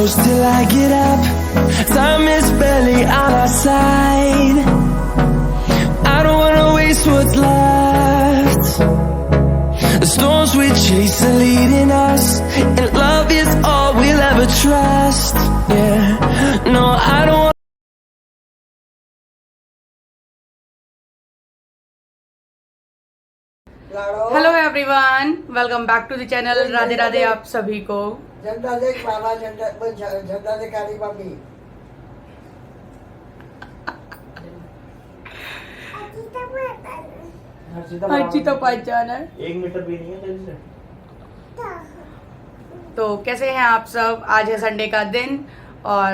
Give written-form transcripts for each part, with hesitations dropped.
close till I get up. Time is barely on our side. I don't wanna waste what's left. The storms we chase are leading us, and love is all we'll ever trust. Yeah, no, I don't. Hello everyone, welcome back to the channel. Radhe Radhe आप सभी को। झंडा देख बाबा, झंडा देख आली mummy. Harshi तो पहचान है। 1 मीटर भी नहीं है जल्दी से। तो कैसे हैं आप सब? आज है संडे का दिन और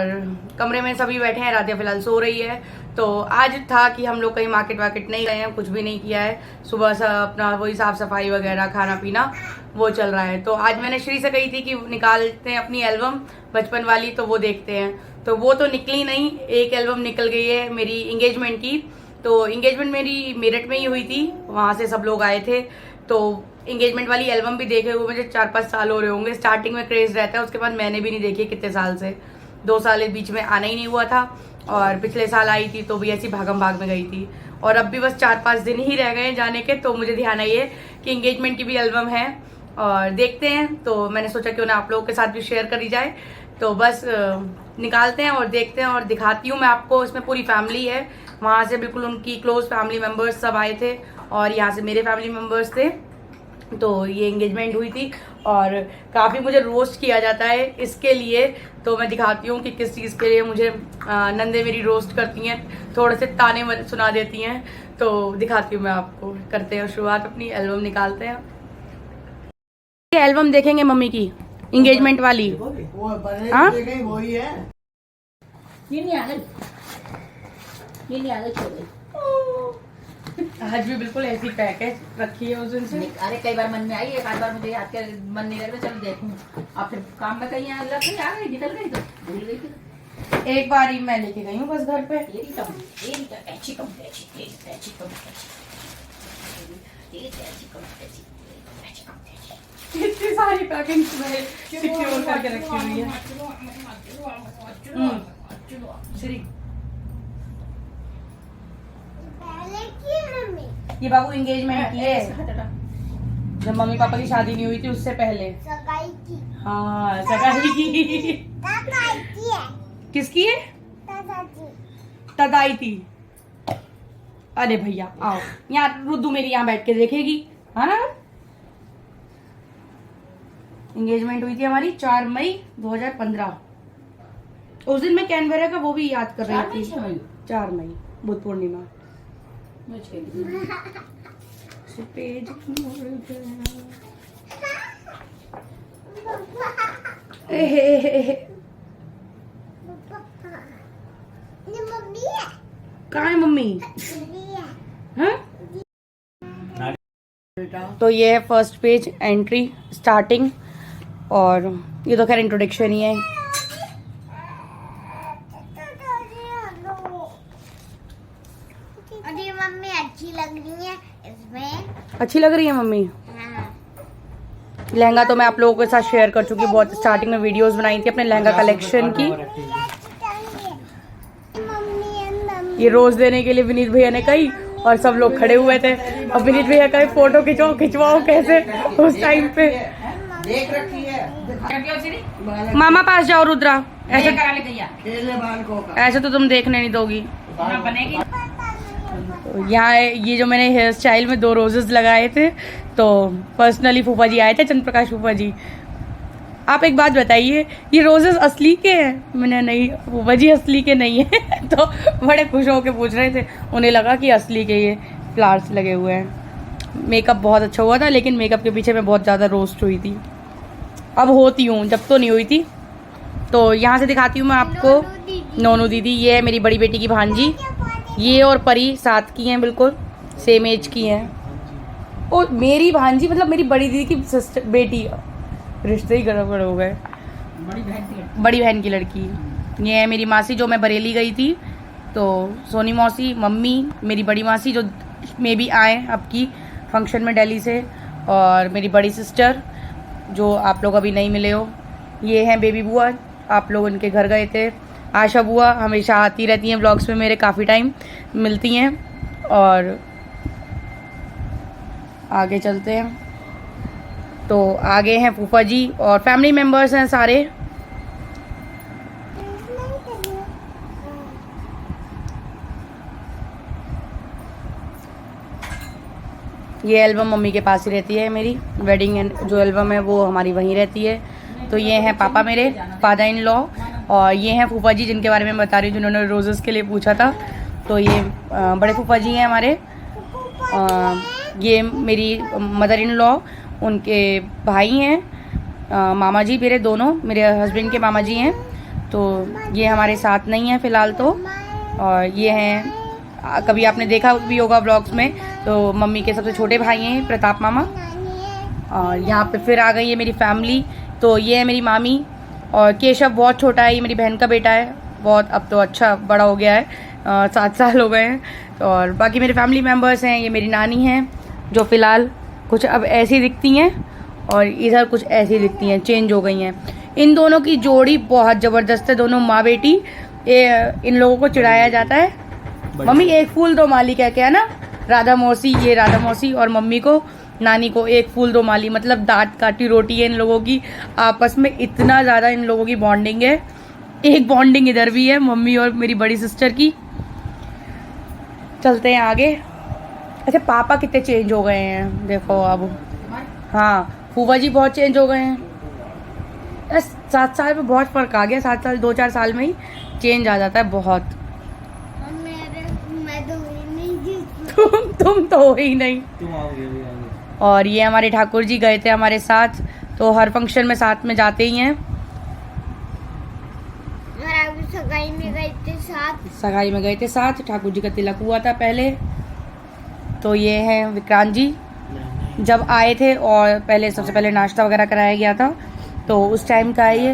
कमरे में सभी बैठे हैं। राधे फिलहाल सो रही है। तो आज था कि हम लोग कहीं मार्केट वार्केट नहीं गए हैं, कुछ भी नहीं किया है। सुबह से अपना वही साफ सफाई वगैरह, खाना पीना वो चल रहा है। तो आज मैंने श्री से कही थी कि निकालते हैं अपनी एल्बम बचपन वाली, तो वो देखते हैं। तो वो तो निकली नहीं, एक एल्बम निकल गई है मेरी इंगेजमेंट की। तो इंगेजमेंट मेरी मेरठ में ही हुई थी, वहाँ से सब लोग आए थे। तो इंगेजमेंट वाली एल्बम भी देखे हुए मुझे 4-5 साल हो रहे होंगे। स्टार्टिंग में क्रेज रहता है, उसके बाद मैंने भी नहीं देखी कितने साल से। 2 साल बीच में आना ही नहीं हुआ था, और पिछले साल आई थी तो भी ऐसी भागम भाग में गई थी। और अब भी बस 4-5 दिन ही रह गए जाने के, तो मुझे ध्यान आई है कि इंगेजमेंट की भी एल्बम है और देखते हैं। तो मैंने सोचा क्यों ना आप लोगों के साथ भी शेयर करी जाए। तो बस निकालते हैं और देखते हैं और दिखाती हूँ मैं आपको। इसमें पूरी फैमिली है, वहाँ से बिल्कुल उनकी क्लोज फैमिली मेम्बर्स सब आए थे और यहाँ से मेरे फैमिली मेम्बर्स थे। तो ये एंगेजमेंट हुई थी और काफ़ी मुझे रोस्ट किया जाता है इसके लिए। तो मैं दिखाती हूँ कि किस चीज़ के लिए मुझे नंदे मेरी रोस्ट करती हैं, थोड़े से ताने सुना देती हैं। तो दिखाती हूँ मैं आपको। करते हैं शुरुआत, अपनी एल्बम निकालते हैं। ये एल्बम देखेंगे मम्मी की इंगेजमेंट वाली। हाँ, वही है। ये नहीं आ गई छोड़। आज भी बिल्कुल ऐसी पैकेज रखी है उस दिन से। अरे कई बार मन में आई, एक आध बार मुझे याद कर मन नहीं कर, चल देखूं। अब फिर काम में कहीं आ गई, निकल गई तो भूल गई फिर। एक बार ही मैं लेके गई हूँ बस घर पे। इतनी सारी पैकिंग सिक्योर करके रखी हुई है। ये बाबू एंगेजमेंट की है, जब मम्मी पापा की शादी नहीं हुई थी उससे पहले। सगाई की। हाँ, सगाई की। किसकी है? तदाई थी। अरे भैया आओ यहाँ, रुद्दू मेरी यहाँ बैठ के देखेगी, है ना। एंगेजमेंट हुई थी हमारी 4 मई 2015। उस दिन मैं कैनबेरा का वो भी याद कर रही थी। 4 मई बुद्ध पूर्णिमा। पेज कहाँ है मम्मी? हाँ? तो ये है फर्स्ट पेज, एंट्री स्टार्टिंग, और ये तो खैर इंट्रोडक्शन ही है। अरे मम्मी अच्छी लग रही है इसमें। अच्छी लग रही है मम्मी। हाँ। लहंगा तो मैं आप लोगों के साथ शेयर कर चुकी, बहुत स्टार्टिंग में वीडियोस बनाई थी अपने लहंगा कलेक्शन की। ये रोज देने के लिए विनीत भैया ने कही और सब लोग खड़े हुए थे। अब विनीत भैया कहे फोटो खिंचवाओ कैसे उस टाइम पे। देख रखी है। मामा पास जाओ रुद्रा, ऐसे खेले बालकों का। ऐसे तो तुम देखने नहीं दोगी। तो यहाँ ये जो मैंने हेयर स्टाइल में 2 रोजेस लगाए थे, तो पर्सनली फूफा जी आए थे, चंद्र प्रकाश फूफा जी। आप एक बात बताइए, ये रोजेस असली के हैं? मैंने नहीं, फूफा जी असली के नहीं है। तो बड़े खुश होकर पूछ रहे थे, उन्हें लगा कि असली के ये फ्लावर्स लगे हुए हैं। मेकअप बहुत अच्छा हुआ था, लेकिन मेकअप के पीछे मैं बहुत ज़्यादा रोस्ट हुई थी। अब होती हूँ, जब तो नहीं हुई थी। तो यहाँ से दिखाती हूँ मैं आपको नोनू दीदी। ये है मेरी बड़ी बेटी की भांजी। ये और परी साथ की हैं, बिल्कुल सेम एज की हैं। और मेरी भांजी मतलब मेरी बड़ी दीदी की सिस्टर बेटी, रिश्ते ही गड़बड़ हो गए। बड़ी बहन की लड़की। ये है मेरी मासी, जो मैं बरेली गई थी। तो सोनी मौसी, मम्मी, मेरी बड़ी मासी जो मे भी आए अब की फंक्शन में दिल्ली से, और मेरी बड़ी सिस्टर जो आप लोग अभी नहीं मिले हो। ये हैं बेबी बुआ आप लोग उनके घर गए थे। आशा बुआ हमेशा आती रहती हैं व्लॉग्स में मेरे, काफ़ी टाइम मिलती हैं। और आगे चलते हैं तो आगे हैं फूफा जी और फैमिली मेम्बर्स हैं सारे। ये एल्बम मम्मी के पास ही रहती है, मेरी वेडिंग जो एल्बम है वो हमारी वहीं रहती है। तो ये हैं पापा मेरे, फादर इन लॉ, और ये हैं फूफा जी जिनके बारे में बता रही हूँ, जिन्होंने रोजेस के लिए पूछा था। तो ये बड़े फूफा जी हैं हमारे। ये मेरी मदर इन लॉ, उनके भाई हैं मामा जी मेरे, दोनों मेरे हस्बैंड के मामा जी हैं। तो ये हमारे साथ नहीं हैं फ़िलहाल तो। और ये हैं, कभी आपने देखा भी होगा ब्लॉग्स में, तो मम्मी के सबसे छोटे भाई हैं प्रताप मामा। और यहाँ पे फिर आ गई है मेरी फैमिली। तो ये है मेरी मामी, और केशव बहुत छोटा है, ये मेरी बहन का बेटा है, बहुत अब तो अच्छा बड़ा हो गया है, 7 साल हो गए हैं। और बाकी मेरे फैमिली मेम्बर्स हैं। ये मेरी नानी हैं जो फ़िलहाल कुछ अब ऐसी दिखती हैं, और इधर कुछ ऐसी दिखती हैं, चेंज हो गई हैं। इन दोनों की जोड़ी बहुत ज़बरदस्त है, दोनों माँ बेटी। इन लोगों को चिढ़ाया जाता है, मम्मी एक फूल दो माली कह के, है ना, राधा मौसी, ये राधा मौसी, और मम्मी को, नानी को एक फूल दो माली, मतलब दांत काटी रोटी है इन लोगों की। आपस में इतना ज़्यादा इन लोगों की बॉन्डिंग है। एक बॉन्डिंग इधर भी है मम्मी और मेरी बड़ी सिस्टर की। चलते हैं आगे। अच्छा, पापा कितने चेंज हो गए हैं देखो अब। हाँ, फूफा जी बहुत चेंज हो गए हैं। 7 साल में बहुत फ़र्क आ गया, 7 साल 2-4 साल में ही चेंज आ जाता है बहुत। मैं तो नहीं तुम तो हो ही नहीं। और ये हमारे ठाकुर जी गए थे हमारे साथ, तो हर फंक्शन में साथ में जाते ही हैं। सगाई में गए थे साथ। सगाई में गए थे साथ, ठाकुर जी का तिलक हुआ था पहले। तो ये हैं विक्रांत जी, जब आए थे और पहले सबसे पहले नाश्ता वगैरह कराया गया था, तो उस टाइम का है ये।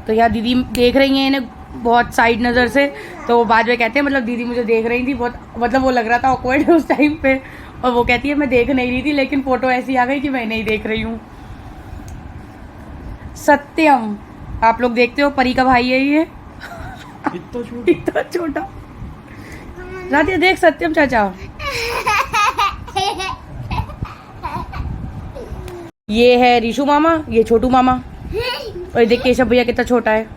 तो यहाँ दीदी देख रही हैं इन्हें बहुत साइड नज़र से, तो वो बाद में कहते हैं, मतलब दीदी मुझे देख रही थी बहुत, मतलब वो लग रहा था ऑकवर्ड उस टाइम पे, और वो कहती है मैं देख नहीं रही थी, लेकिन फ़ोटो ऐसी आ गई कि मैं नहीं देख रही हूँ। सत्यम, आप लोग देखते हो, परी का भाई है ये, इतना छोटा। राधिया देख, सत्यम चाचा। ये है रीशु मामा, ये छोटू मामा, और देख केशव भैया कितना छोटा है।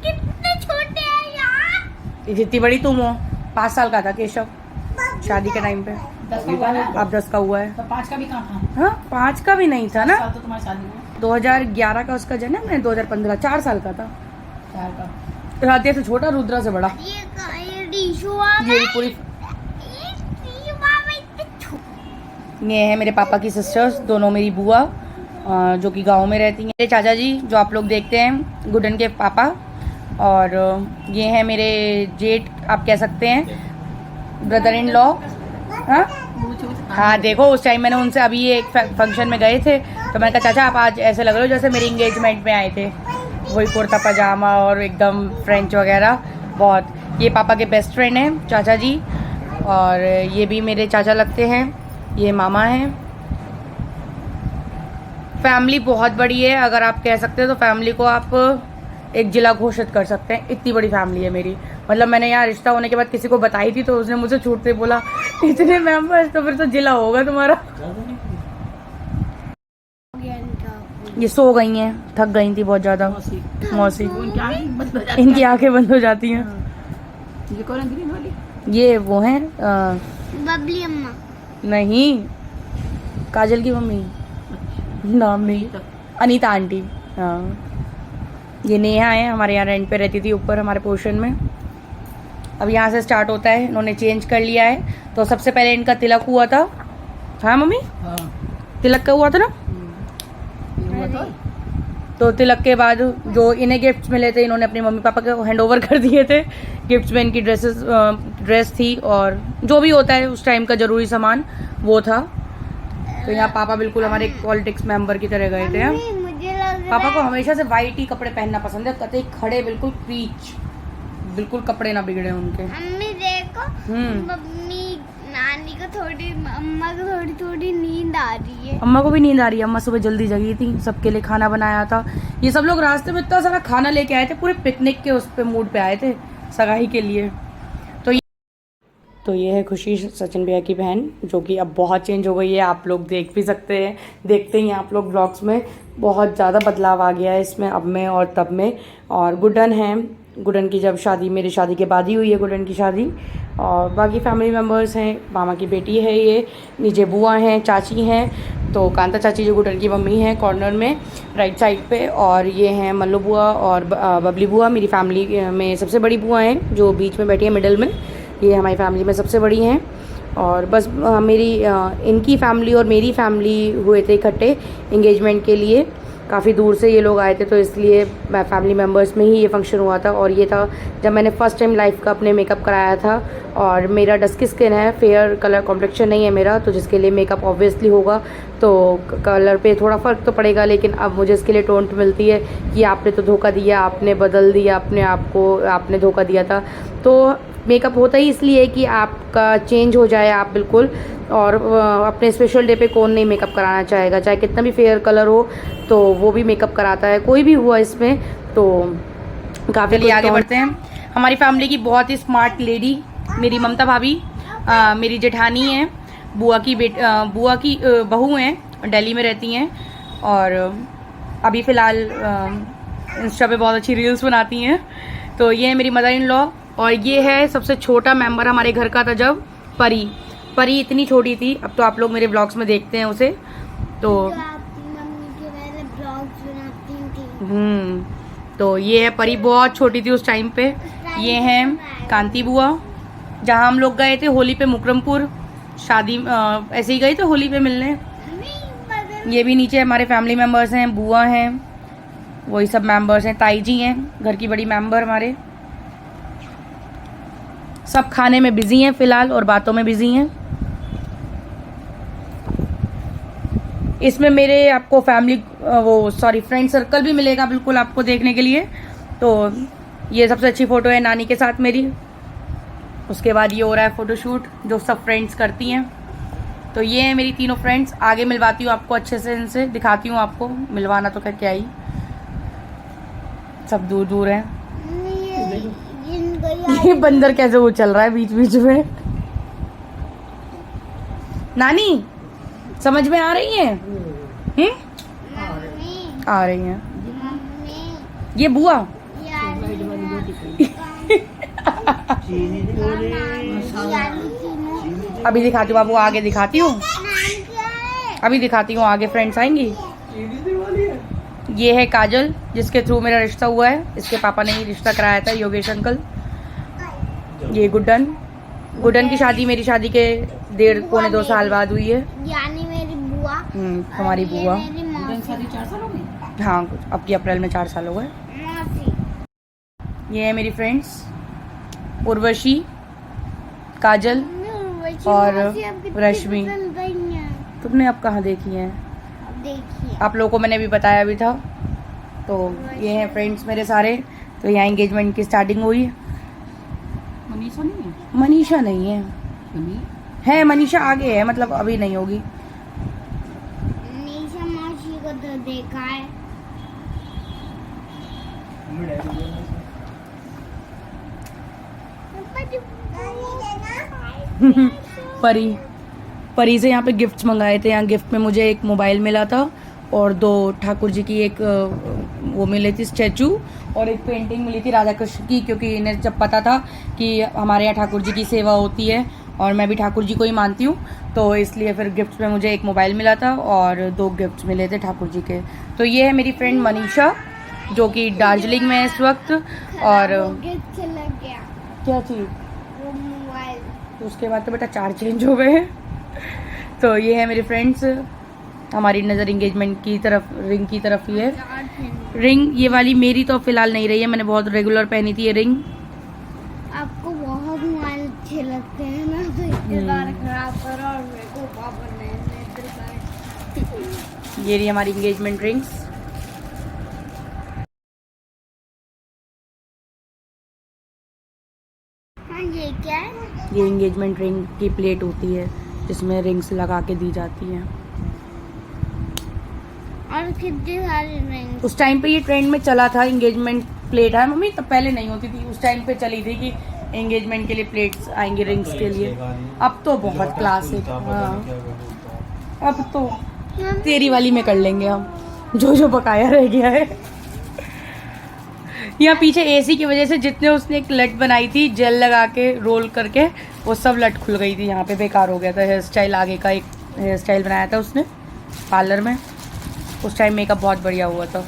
कितने छोटे हैं यार। जितनी बड़ी तुम हो, 5 साल का था केशव शादी के टाइम पे, 10 का हुआ ना, अब 10 का हुआ है। तो 5 का भी कहाँ था? हाँ, 5 का भी नहीं था ना, साल तो तुम्हारी शादी में 2011 का उसका जन्म है, 2015, 4 साल का था। 4 का। राधिया से छोटा, रुद्रा से बड़ा। ये रीशु मामा, ये पूरी, ये रीशु मामा इतने छोटे। ये है मेरे पापा की सिस्टर्स, दोनों मेरी बुआ, जो कि गांव में रहती हैं। मेरे चाचा जी जो आप लोग देखते हैं, गुडन के पापा, और ये हैं मेरे जेठ, आप कह सकते हैं, ब्रदर इन लॉ। हाँ देखो, उस टाइम मैंने उनसे, अभी ये एक फंक्शन में गए थे, तो मैंने कहा चाचा आप आज ऐसे लग रहे हो जैसे मेरी इंगेजमेंट में आए थे, वही कुर्ता पजामा और एकदम फ्रेंच वगैरह बहुत। ये पापा के बेस्ट फ्रेंड हैं चाचा जी, और ये भी मेरे चाचा लगते हैं, ये मामा हैं। फैमिली बहुत बड़ी है, अगर आप कह सकते हो तो फैमिली को आप एक जिला घोषित कर सकते हैं, इतनी बड़ी फैमिली है मेरी। मतलब मैंने यहाँ रिश्ता होने के बाद किसी को बताई थी, तो उसने मुझसे छूटते बोला इतने मेंबर्स, तो फिर तो जिला होगा तुम्हारा। ये सो गई हैं, थक गई थी बहुत ज़्यादा मौसी, इनकी आंखें बंद हो जाती हैं। ये कौन है ग्रीन वाली? ये वो हैं बबली अम्मा। नहीं, काजल की मम्मी, नाम नहीं, अनीता आंटी। हाँ, ये नेहा है, हमारे यहाँ रेंट पे रहती थी ऊपर हमारे पोर्शन में। अब यहाँ से स्टार्ट होता है, इन्होंने चेंज कर लिया है। तो सबसे पहले इनका तिलक हुआ था। हाँ मम्मी, हाँ, तिलक का हुआ था ना। ये हुआ था। तो तिलक के बाद जो इन्हें गिफ्ट्स मिले थे, इन्होंने अपने मम्मी पापा को हैंड ओवर कर दिए थे। गिफ्ट्स में इनकी ड्रेस थी, और जो भी होता है उस टाइम का ज़रूरी सामान वो था। तो यहाँ पापा बिल्कुल हमारे पॉलिटिक्स मेंबर की तरह गए थे। मुझे लग पापा को हमेशा से वाइट ही कपड़े पहनना पसंद है, कतई खड़े, बिल्कुल पीच, बिल्कुल कपड़े ना बिगड़े उनके। मम्मी देखो, मम्मी नानी को अम्मा को थोड़ी थोड़ी नींद आ रही है। अम्मा को भी नींद आ रही है। अम्मा सुबह जल्दी जगी थी, सबके लिए खाना बनाया था। ये सब लोग रास्ते में इतना सारा खाना लेके आए थे, पूरे पिकनिक के उस पे मूड पे आए थे, सगाई के लिए। तो ये है खुशी, सचिन भैया की बहन, जो कि अब बहुत चेंज हो गई है। आप लोग देख भी सकते हैं, देखते ही हैं आप लोग ब्लॉग्स में, बहुत ज़्यादा बदलाव आ गया है इसमें अब में और तब में। और गुडन है, गुडन की जब शादी, मेरी शादी के बाद ही हुई है गुडन की शादी। और बाकी फैमिली मेम्बर्स हैं, मामा की बेटी है ये, नीचे बुआ हैं, चाची हैं। तो कांता चाची जो गुडन की मम्मी हैं कॉर्नर में राइट साइड पे, और ये हैं मल्लू बुआ और बबली बुआ, मेरी फैमिली में सबसे बड़ी बुआ हैं जो बीच में बैठी है मिडल में। ये हमारी फैमिली में सबसे बड़ी हैं। और बस मेरी इनकी फैमिली और मेरी फैमिली हुए थे इकट्ठे एंगेजमेंट के लिए। काफ़ी दूर से ये लोग आए थे, तो इसलिए फैमिली मेम्बर्स में ही ये फंक्शन हुआ था। और ये था जब मैंने फ़र्स्ट टाइम लाइफ का अपने मेकअप कराया था। और मेरा डस्की स्किन है, फेयर कलर कॉम्प्लेक्शन नहीं है मेरा, तो जिसके लिए मेकअप ऑब्वियसली होगा, तो कलर पे थोड़ा फ़र्क तो पड़ेगा। लेकिन अब मुझे इसके लिए टोंट मिलती है कि आपने तो धोखा दिया, आपने बदल दिया अपने आप को, आपने धोखा दिया था। तो मेकअप होता ही इसलिए कि आपका चेंज हो जाए आप बिल्कुल। और अपने स्पेशल डे पे कौन नहीं मेकअप कराना चाहेगा, चाहे कितना भी फेयर कलर हो तो वो भी मेकअप कराता है, कोई भी हुआ इसमें। तो काफ़ी आगे बढ़ते हैं। हमारी फैमिली की बहुत ही स्मार्ट लेडी मेरी ममता भाभी, मेरी जेठानी है, बुआ की बहू हैं, दिल्ली में रहती हैं। और अभी फ़िलहाल इंस्टा पे बहुत अच्छी रील्स बनाती हैं। तो ये है मेरी मदर इन लॉ। और ये है सबसे छोटा मेंबर हमारे घर का था जब, परी इतनी छोटी थी। अब तो आप लोग मेरे ब्लॉग्स में देखते हैं उसे। तो मम्मी के पहले ब्लॉग्स बनाती थी। तो ये है परी, बहुत छोटी थी उस टाइम पे। ये हैं कांति बुआ, जहाँ हम लोग गए थे होली पे मुकरमपुर, शादी ऐसे ही गए थे होली पे मिलने। ये भी नीचे हमारे फैमिली मेम्बर्स हैं, बुआ हैं, वही सब मेम्बर्स हैं। ताई जी हैं घर की बड़ी मेम्बर हमारे। सब खाने में बिजी हैं फिलहाल और बातों में बिजी हैं। इसमें मेरे आपको फ्रेंड सर्कल भी मिलेगा बिल्कुल आपको देखने के लिए। तो ये सबसे अच्छी फ़ोटो है नानी के साथ मेरी। उसके बाद ये हो रहा है फ़ोटोशूट जो सब फ्रेंड्स करती हैं। तो ये है मेरी तीनों फ्रेंड्स। आगे मिलवाती हूँ आपको अच्छे से, इनसे दिखाती हूँ आपको। मिलवाना तो क्या ही, सब दूर दूर हैं। ये बंदर कैसे वो चल रहा है बीच बीच में। नानी समझ में आ रही है? आ रही हैं। ये बुआ अभी दिखाती हूँ, आपको आगे दिखाती हूँ, अभी दिखाती हूँ आगे फ्रेंड्स आएंगी। ये है काजल, जिसके थ्रू मेरा रिश्ता हुआ है। इसके पापा ने ही रिश्ता कराया था, योगेश अंकल। ये गुड्डन की शादी मेरी शादी के 1.5-2 साल बाद हुई है। यानी मेरी बुआ, हमारी बुआ। शादी 4 साल हो गए। हाँ, अब की अप्रैल में 4 साल हो गए। ये है मेरी फ्रेंड्स उर्वशी, काजल और रश्मि। तुमने अब कहाँ देखी है? देखिए आप लोगों को मैंने अभी बताया भी था। तो ये हैं फ्रेंड्स मेरे सारे। तो यहाँ एंगेजमेंट की स्टार्टिंग हुई। मनीषा नहीं है? मनीषा नहीं है, मनीषा आगे है, मतलब अभी नहीं होगी। निशा मौसी को तो देखा है। परी से यहाँ पे गिफ्ट्स मंगाए थे। यहाँ गिफ्ट में मुझे एक मोबाइल मिला था और 2 ठाकुर जी की एक वो मिली थी स्टैचू, और एक पेंटिंग मिली थी राधा कृष्ण की, क्योंकि इन्हें जब पता था कि हमारे यहाँ ठाकुर जी की सेवा होती है और मैं भी ठाकुर जी को ही मानती हूँ, तो इसलिए फिर गिफ्ट में मुझे एक मोबाइल मिला था और 2 गिफ्ट्स मिले थे ठाकुर जी के। तो ये है मेरी फ्रेंड मनीषा, जो कि दार्जिलिंग में है इस वक्त। और क्या चीज़? तो उसके बाद तो बेटा 4 चेंज हो गए हैं। तो ये है मेरी फ्रेंड्स। हमारी नज़र एंगेजमेंट की तरफ, रिंग की तरफ ही है। रिंग ये वाली मेरी तो फिलहाल नहीं रही है, मैंने बहुत रेगुलर पहनी थी ये रिंग। आपको बहुत मोबाइल अच्छे लगते हैं ना, तो इतने बार खराब करो और मेरे को पापा ने ये रही हमारी एंगेजमेंट रिंग्स। हाँ, ये क्या है? ये एंगेजमेंट रिंग की प्लेट होती है, जिसमें रिंग्स लगा के दी जाती हैं। और कितनी सारी रिंग्स। उस टाइम पे ये ट्रेंड में चला था एंगेजमेंट प्लेट है मम्मी, तब पहले नहीं होती थी, उस टाइम पे चली थी कि एंगेजमेंट के लिए प्लेट्स आएंगे रिंग्स के लिए। अब तो बहुत क्लासिक। हाँ अब तो तेरी वाली में कर लेंगे हम, जो बकाया रह गया है। यहाँ पीछे एसी की वजह से जितने उसने एक लट बनाई थी जेल लगा के रोल करके, वो सब लट खुल गई थी। यहाँ पे बेकार हो गया था हेयर स्टाइल। आगे का एक हेयर स्टाइल बनाया था उसने पार्लर में, उस टाइम मेकअप बहुत बढ़िया हुआ था।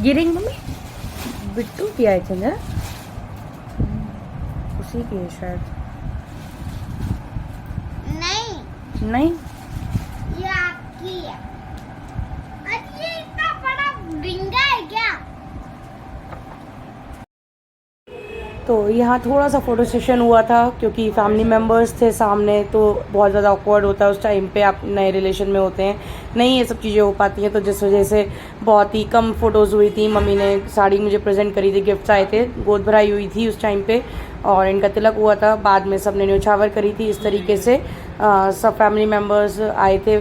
ये रिंग मम्मी बिट्टू की आई थिंक है, उसी की है शायद। नहीं ये आपकी है। अरे ये इतना बड़ा रिंगा है क्या? तो यहाँ थोड़ा सा फोटो सेशन हुआ था क्योंकि फैमिली मेम्बर्स थे सामने, तो बहुत ज़्यादा ऑकवर्ड होता है उस टाइम पे। आप नए रिलेशन में होते हैं, नहीं ये सब चीज़ें हो पाती हैं, तो जिस वजह से बहुत ही कम फ़ोटोज़ हुई थी। मम्मी ने साड़ी मुझे प्रेजेंट करी थी, गिफ्ट्स आए थे, गोद भराई हुई थी उस टाइम पे, और इनका तिलक हुआ था। बाद में सब ने न्योछावर करी थी। इस तरीके से सब फैमिली मेम्बर्स आए थे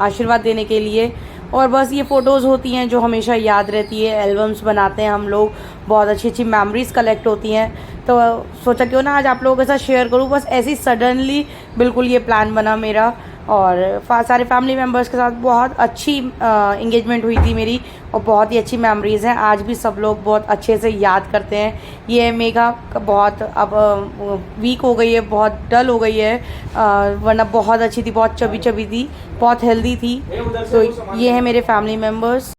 आशीर्वाद देने के लिए। और बस ये फ़ोटोज़ होती हैं जो हमेशा याद रहती है। एल्बम्स बनाते हैं हम लोग, बहुत अच्छी अच्छी मेमोरीज़ कलेक्ट होती हैं। तो सोचा क्यों ना आज आप लोगों के साथ शेयर करूँ। बस ऐसी सडनली बिल्कुल ये प्लान बना मेरा, और सारे फैमिली मेम्बर्स के साथ बहुत अच्छी इंगेजमेंट हुई थी मेरी, और बहुत ही अच्छी मेमोरीज़ हैं। आज भी सब लोग बहुत अच्छे से याद करते हैं। ये मेघा बहुत अब वीक हो गई है, बहुत डल हो गई है, वरना बहुत अच्छी थी, बहुत चबी चबी थी, बहुत हेल्दी थी। तो ये है मेरे family members.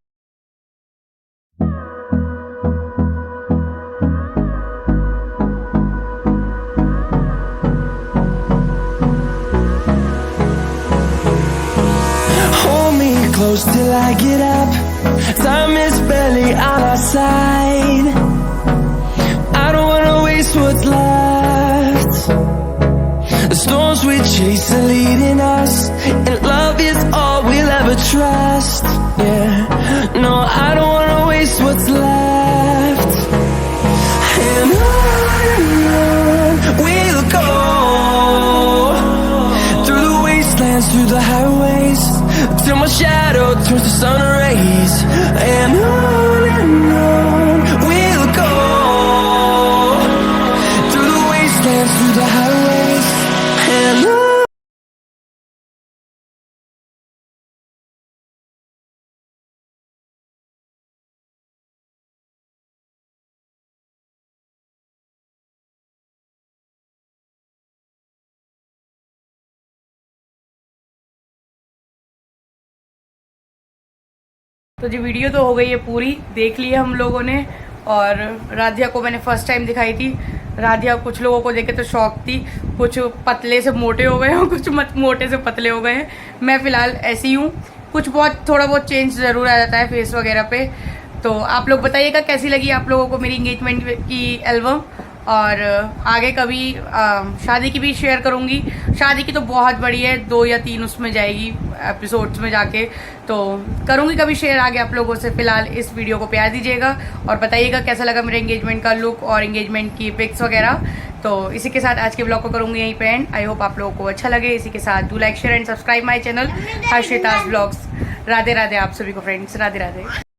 Close till I get up. Time is barely on our side. I don't wanna waste what's left. The storms we chase are leading us, and love is all we'll ever trust. Yeah, no, I don't wanna waste what's left. And on we'll go, through the wastelands, through the highways, till my shadow turns to sun rays. And on we'll go, through the wastelands, through the highways. And on. तो जी video तो हो गई है पूरी, देख ली है हम लोगों ने। और राधिया को मैंने फर्स्ट टाइम दिखाई थी। राधिया कुछ लोगों को देखे तो शौक थी, कुछ पतले से मोटे हो गए हैं, कुछ मोटे से पतले हो गए हैं। मैं फ़िलहाल ऐसी हूँ, कुछ बहुत थोड़ा बहुत चेंज ज़रूर आ जाता है फेस वगैरह पे। तो आप लोग बताइएगा कैसी लगी आप लोगों को मेरी इंगेजमेंट की एल्बम, और आगे कभी शादी की भी शेयर करूँगी। शादी की तो बहुत बड़ी है, 2 या 3 उसमें जाएगी एपिसोड्स में जाके, तो करूँगी कभी शेयर आगे आप लोगों से। फ़िलहाल इस वीडियो को प्यार दीजिएगा और बताइएगा कैसा लगा मेरे एंगेजमेंट का लुक और एंगेजमेंट की पिक्स वगैरह। तो इसी के साथ आज के ब्लॉग को करूँगी यहीं पे एंड। आई होप आप लोगों को अच्छा लगे। इसी के साथ do like share and subscribe my channel Harshita's blogs. Radhe Radhe आप सभी को फ्रेंड्स, राधे राधे।